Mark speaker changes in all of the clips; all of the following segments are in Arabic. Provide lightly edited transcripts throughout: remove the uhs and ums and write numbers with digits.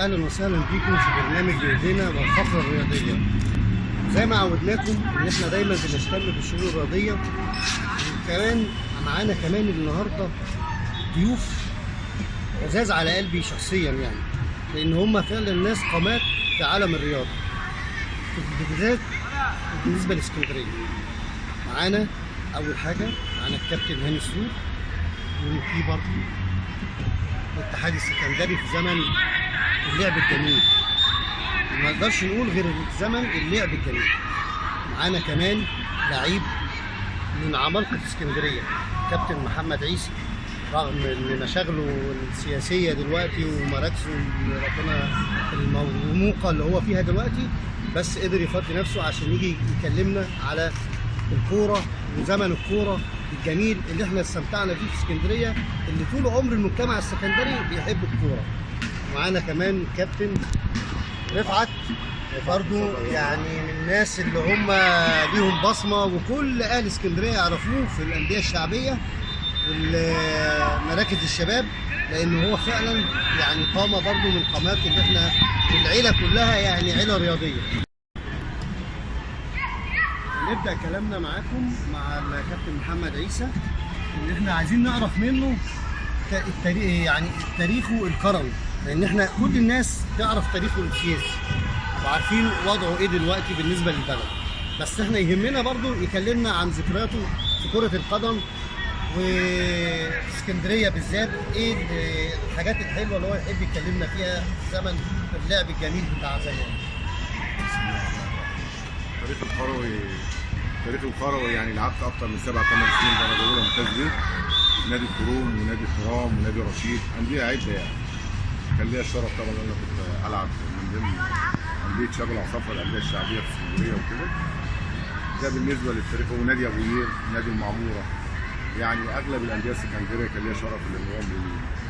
Speaker 1: واهلا وسهلا بيكم في برنامج بايدينا والفقره الرياضيه. زي ما عودناكم ان احنا دايما بنهتم بالشؤون الرياضيه، وكمان معانا كمان النهارده ضيوف عزاز على قلبي شخصيا، يعني لان هم فعلا ناس قامات في عالم الرياضه بالذات بالنسبه لاسكندريه. معانا اول حاجه معانا الكابتن هاني السود، والكيبر الاتحاد السكندري في زمن اللعب الجميل، ما نقدرش نقول غير زمن اللعب الجميل. معانا كمان لعيب من عمالقه اسكندريه كابتن محمد عيسى، رغم ان مشاغله السياسيه دلوقتي ومراكزه ربنا المرموقه اللي هو فيها دلوقتي، بس قدر يفضي نفسه عشان يجي يكلمنا على الكوره وزمن الكوره الجميل اللي احنا استمتعنا بيه في اسكندريه، اللي طول عمر المجتمع السكندري بيحب الكوره. معانا كمان كابتن رفعت، برضه يعني من الناس اللي هم ليهم بصمه وكل اهل اسكندريه يعرفوه في الانديه الشعبيه والمراكز الشباب، لان هو فعلا يعني قامه برضه من قامات اللي احنا العيله كلها يعني عيله رياضيه. نبدا كلامنا معاكم مع الكابتن محمد عيسى، اللي احنا عايزين نعرف منه التاريخ، يعني تاريخه الكروي، لان احنا كل الناس تعرف تاريخه السياسي وعارفين وضعه ايه دلوقتي بالنسبه للبلد، بس احنا يهمنا برضو يكلمنا عن ذكرياته في كره القدم واسكندريه بالذات، ايه الحاجات الحلوه اللي هو يحب يكلمنا فيها في زمن اللعب الجميل بتاع زمان.
Speaker 2: تاريخ الكروي يعني لعبت اكتر من 7 8 سنين درجه اولى ممتاز بيه، نادي الكروم ونادي الترام ونادي رشيد، انديه عده يعني. كان ليا الشرف طبعا ان انا كنت العب من ضمن انديه شباب العصافره الانديه الشعبيه في اسكندريه وكده. ده بالنسبه للتاريخ، ونادي ابو قير، نادي المعموره، يعني اغلب الانديه السكندريه كان ليا شرف الانضمام ليه.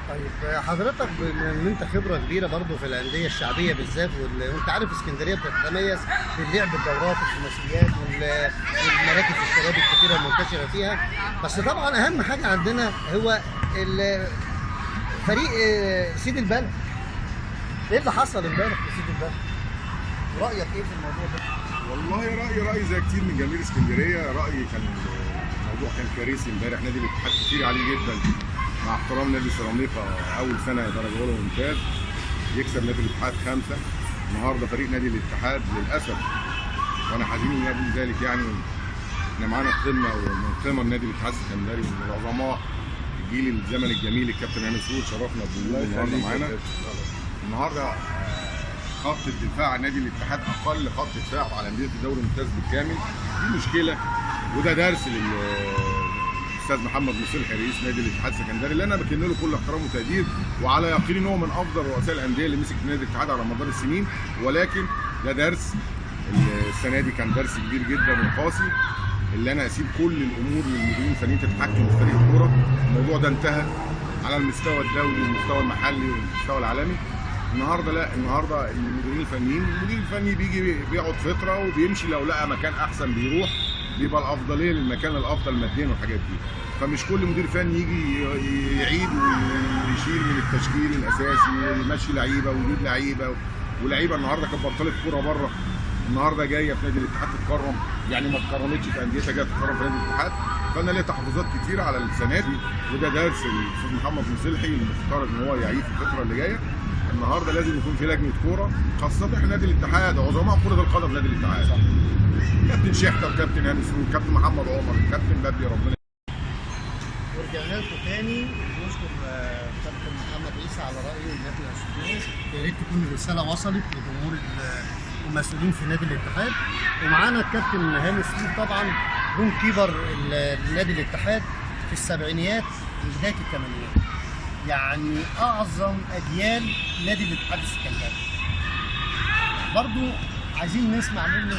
Speaker 1: طيب حضرتك بما ان انت خبره كبيره برضه في الانديه الشعبيه بالذات، وانت عارف اسكندريه بتتميز باللعب الدورات الخماسيات والمراكز الشباب الكثيره المنتشره فيها، بس طبعا اهم حاجه عندنا هو فريق سيد البلد. ايه اللي حصل امبارح في سيد البلد؟ رايك ايه في الموضوع ده؟
Speaker 2: والله رايي زي كتير من جماهير اسكندريه، رايي كان الموضوع كان كارثي امبارح. نادي الاتحاد كتير عليه جدا، مع احترام نادي سيراميكا اول سنه درجه اولى ممتاز يكسب نادي الاتحاد 5. النهارده فريق نادي الاتحاد للاسف، وانا حزين من اجل ذلك، يعني احنا معانا قمه ومن قمم نادي الاتحاد السكندري من العظماء جيل الزمن الجميل الكابتن هاني السود، شرفنا بوجوده النهارده معانا. النهارده خط الدفاع عن نادي الاتحاد اقل خط دفاع على انديه الدوري الممتاز بالكامل، دي مشكله، وده درس للاستاذ محمد مصلحي رئيس نادي الاتحاد السكندري، اللي انا بكن له كل احترام وتقدير، وعلى يقين ان هو من افضل رؤساء الانديه اللي مسك نادي الاتحاد على مدار السنين، ولكن ده درس السنه دي كان درس كبير جدا وقاسي، اللي انا اسيب كل الامور للمديرين الفنيين تتحكم في فريق الكوره. الموضوع ده انتهى على المستوى الدولي والمستوى المحلي والمستوى العالمي. النهارده لا، النهارده المديرين الفنيين، المدير الفني بيجي بيقعد فتره وبيمشي، لو لقى مكان احسن بيروح، بيبقى الافضليه للمكان الافضل ماديا والحاجات دي. فمش كل مدير فني يجي يعيد ويشيل من التشكيل الاساسي، يمشي لعيبه ويجيب لعيبه، ولعيبه النهارده كانت بطلت كوره بره، النهارده جايه في نادي الاتحاد تتكرم، يعني ما اتكرمتش في انديتها، جايه تتكرم في نادي الاتحاد. فانا ليا تحفظات كتير على السنه دي، وده درس الاستاذ محمد مصلحي المفترض ان هو يعيد في الفتره اللي جايه. النهارده لازم يكون في لجنه كوره، خاصه احنا نادي الاتحاد عظماء كره القدم نادي الاتحاد، كابتن شحته وكابتن هاني سرور، كابتن محمد عمر، كابتن بدري، ربنا.
Speaker 1: ورجعنا لكم تاني نشكر كابتن محمد عيسى على رايه ان احنا شفناه، يا ريت تكون الرساله وصلت لجمهور المسؤولين في نادي الاتحاد. ومعانا الكابتن هاني السرور، طبعا جون كيبر نادي الاتحاد في السبعينيات وبدايه الثمانينات، يعني اعظم اجيال نادي الاتحاد السكندري. برضو عايزين نسمع منه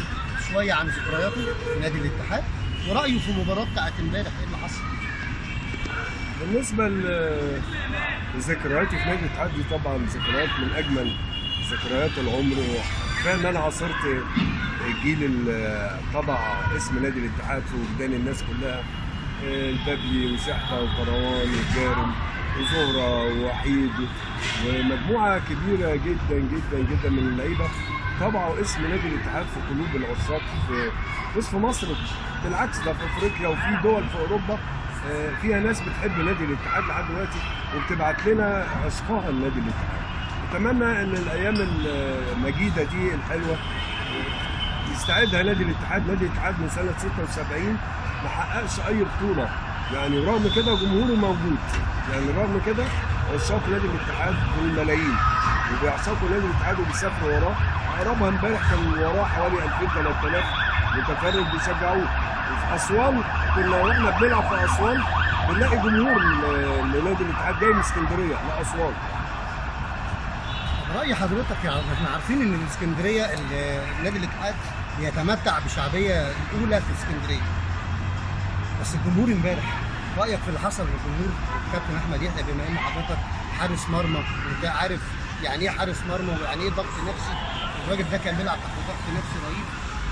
Speaker 1: شويه عن ذكرياته في نادي الاتحاد ورايه في المباراه بتاعت امبارح، ايه اللي حصل؟
Speaker 3: بالنسبه لذكرياتي في نادي الاتحاد دي، طبعا ذكريات من اجمل ذكريات العمر، وكفايه ان انا عاصرت الجيل اللي طبع اسم نادي الاتحاد في وجدان الناس كلها، البابلي وشحته وكروان وجارم وزهره ووحيد ومجموعه كبيره جدا جدا جدا من اللعيبه طبعوا اسم نادي الاتحاد في قلوب العشاق مش في مصر، بالعكس ده في افريقيا وفي دول في اوروبا فيها ناس بتحب نادي الاتحاد لحد دلوقتي وبتبعت لنا اشقاء النادي الاتحاد. اتمنى ان الايام المجيده دي الحلوه يستعيدها نادي الاتحاد. نادي الاتحاد من سنه 76 ما حققش اي بطوله، يعني رغم كده جمهوره موجود، يعني رغم كده عشاق نادي الاتحاد بالملايين وبيعشقوا نادي الاتحاد وبيسافروا وراه. اقربها امبارح كان وراه حوالي 2000-3000 متفرج بيشجعوه. وفي اسوان كنا واحنا بنلعب في اسوان بنلاقي جمهور لنادي الاتحاد جاي من اسكندريه لاسوان.
Speaker 1: رأي حضرتك يعني احنا عارفين ان الاسكندريه نادي الاتحاد بيتمتع بشعبيه الاولى في اسكندريه، بس الجمهور امبارح رايك في اللي حصل للجمهور؟ الكابتن احمد يحيى بما ان حضرتك حارس مرمى وانت عارف يعني ايه حارس مرمى ويعني ايه ضغط نفسي، الراجل ده كان بيلعب تحت ضغط نفسي رهيب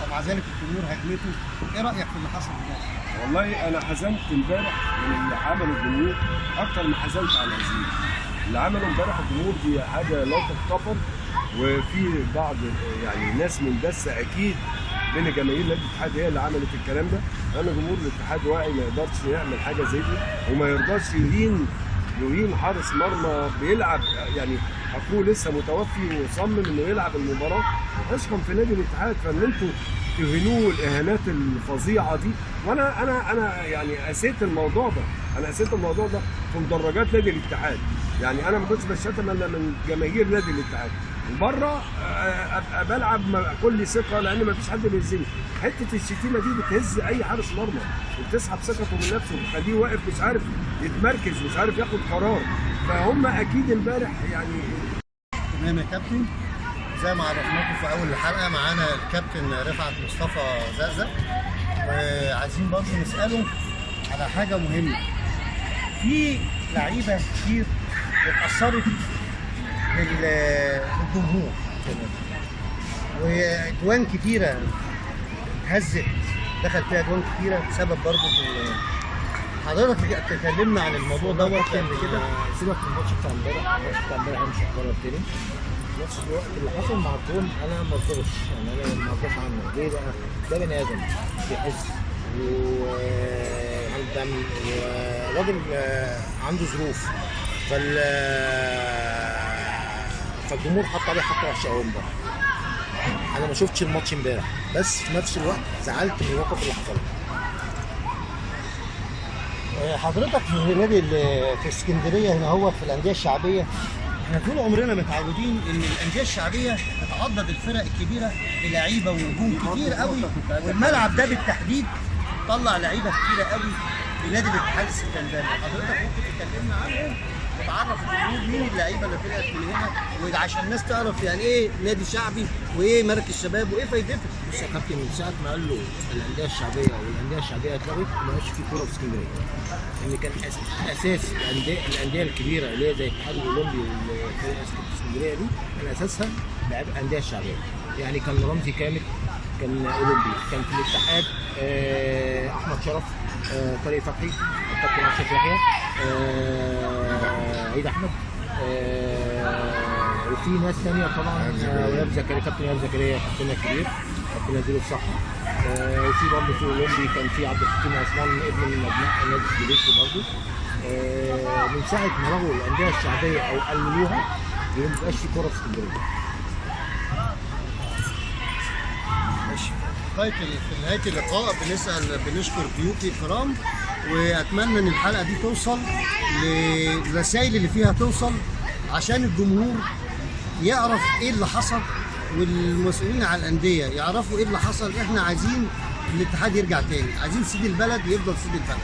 Speaker 1: ومع ذلك الجمهور هجمته، ايه رايك في اللي حصل امبارح؟
Speaker 3: والله انا حزنت امبارح من اللي عمله الجمهور اكتر ما حزنت على الهزيمه. اللي عمله امبارح الجمهور دي حاجه لا تغتفر، وفي بعض يعني ناس مندسه اكيد بين جماهير نادي الاتحاد هي اللي عملت الكلام ده. انا جمهور الاتحاد واعي ما يقدرش يعمل حاجه زي دي وما يرضاش يهين حارس مرمى بيلعب، يعني اخوه لسه متوفي وصمم انه يلعب المباراه عشقا في نادي الاتحاد. فان انتوا تهينوه الاهانات الفظيعه دي، وانا يعني قسيت الموضوع ده، في مدرجات نادي الاتحاد. يعني انا ما كنتش بشتم الا من جماهير نادي الاتحاد، بره ابقى بلعب كل ثقه لان ما فيش حد بيهزني. حته الشتيمه دي بتهز اي حارس مرمى وبتسحب ثقته من نفسه وبتخليه واقف مش عارف يتمركز مش عارف ياخد قرار. فهم اكيد امبارح يعني.
Speaker 1: تمام يا كابتن، زي ما عرفناكم في اول الحلقه معانا الكابتن رفعت مصطفى زقزق، وعايزين برضه نساله على حاجه مهمه. في لعيبه كتير اتاثرت بالجمهور وادوان كتيره اتهزت، دخل فيها ادوان كتيره بسبب برضه حضرتك تكلمنا عن الموضوع دوت قبل كده.
Speaker 4: سيبك من الماتش بتاع امبارح، انا مش هتكرر تاني. في نفس الوقت اللي حصل مع الجون انا ما ارضاش، يعني انا ما ارضاش عنه. ليه بقى؟ ده بني ادم بيحس وعنده دم وراجل عنده ظروف، فالجمهور حط عليه حطه وحشه قوي امبارح. انا ما شفتش الماتش امبارح، بس في نفس الوقت زعلت من الموقف اللي حصل.
Speaker 1: حضرتك في نادي في اسكندريه هنا هو في الانديه الشعبيه، احنا طول عمرنا متعودين ان الانديه الشعبيه بتعضد الفرق الكبيره بلعيبه ونجوم كتير قوي، والملعب ده بالتحديد طلع لعيبه كتيره قوي لنادي الاتحاد السكندري. حضرتك ممكن تكلمنا عنهم وتعرف الجمهور مين اللعيبه اللي طلعت من هنا، وعشان الناس تعرف يعني ايه نادي شعبي وايه مركز شباب وايه فايدته.
Speaker 4: بص يا كابتن، من ساعه ما قال له الانديه الشعبيه والانديه الشعبيه اتلغت ما بقاش في كوره في اسكندريه. ان كان اساس الانديه الكبيره اللي هي زي الاتحاد الاولمبي والفريق اسكندريه دي كان اساسها الانديه الشعبيه. يعني كان رمزي كامل، كان اولمبي، كان في الاتحاد احمد شرف، طارق فتحي، الكابتن اشرف يحيى، عيد احمد، وفي ناس ثانيه طبعا، ايهاب زكريا، كابتن ايهاب زكريا كابتننا الكبير، كابتن نزيل الصحه، وفي برضه في اولمبي كان في عبد الحكيم عثمان ابن من ابناء نادي الجديد برضه. من ساعه ما لغوا الانديه الشعبيه او قللوها ما بقاش في كوره في اسكندريه.
Speaker 1: في نهايه اللقاء بنشكر ضيوفي الكرام، واتمنى ان الحلقه دي توصل للرسائل اللي فيها توصل عشان الجمهور يعرف ايه اللي حصل، والمسؤولين على الانديه يعرفوا ايه اللي حصل. احنا عايزين الاتحاد يرجع تاني، عايزين سيد البلد يفضل سيد البلد.